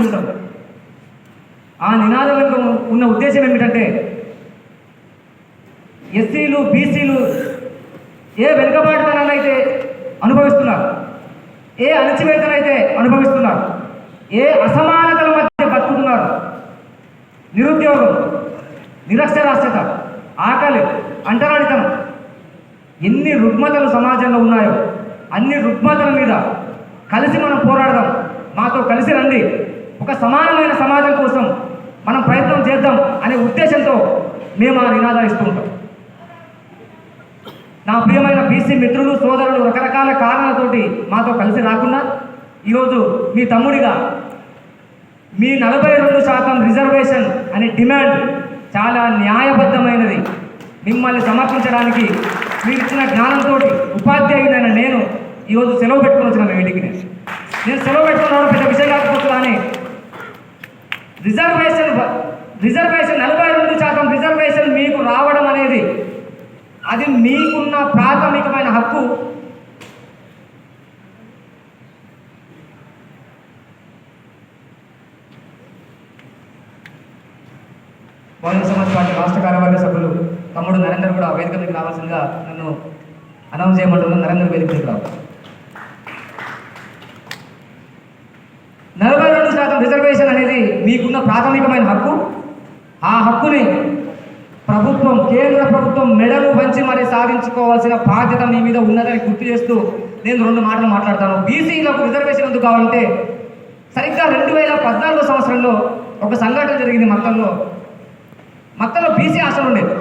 చేస్తుంటాం. ఆ నినాదాలకు ఉన్న ఉద్దేశం ఏమిటంటే ఎస్సీలు బీసీలు ఏ వెనుకబాటుతనాన్ని అయితే అనుభవిస్తున్నారు, ఏ అణచివేతనైతే అనుభవిస్తున్నారు, ఏ అసమానతల మధ్య బతుకుతున్నారు, నిరుద్యోగం, నిరక్షరాస్యత, ఆకలి, అంటరానితనం, ఎన్ని రుగ్మతలు సమాజంలో ఉన్నాయో అన్ని రుగ్మతల మీద కలిసి మనం పోరాడదాం, మాతో కలిసి రండి, ఒక సమానమైన సమాజం కోసం మనం ప్రయత్నం చేద్దాం అనే ఉద్దేశంతో మేము ఆ నినాదాలు ఇస్తూ ఉంటాం. నా ప్రియమైన బీసీ మిత్రులు సోదరులు రకరకాల కారణాలతోటి మాతో కలిసి రాకుండా ఈరోజు మీ తమ్ముడిగా మీ 42% రిజర్వేషన్ అనే డిమాండ్ చాలా న్యాయబద్ధమైనది. మిమ్మల్ని సమర్పించడానికి మీరు ఇచ్చిన జ్ఞానంతో ఉపాధ్యాయుడైన నేను ఈరోజు సెలవు పెట్టుకుని వచ్చిన మీ ఇంటికి. నేను సెలవు పెట్టుకుని రావడం పెద్ద విషయం కాకపోతే కానీ రిజర్వేషన్ 42% రిజర్వేషన్ మీకు రావడం అనేది అది మీకున్న ప్రాథమికమైన హక్కు. బహుజన సమాజ్ పార్టీ రాష్ట్ర కార్యవర్గ సభ్యులు తమ్ముడు నరేందర్ కూడా వేదిక మీకు రావాల్సిందిగా నన్ను అనౌన్స్ చేయమంటున్నాను. నరేందర్ వేదిక మీకు రావు. 42% రిజర్వేషన్ అనేది మీకున్న ప్రాథమికమైన హక్కు. ఆ హక్కుని ప్రభుత్వం, కేంద్ర ప్రభుత్వం మెడలు వంచి మరి సాధించుకోవాల్సిన బాధ్యత మీ మీద ఉన్నదని గుర్తు చేస్తూ నేను 2 మాటలు మాట్లాడతాను. బీసీలకు రిజర్వేషన్ ఎందుకు కావాలంటే సరిగ్గా 2014 సంవత్సరంలో ఒక సంఘటన జరిగింది. మత్తంలో బీసీ హాస్టల్ ఉండేది.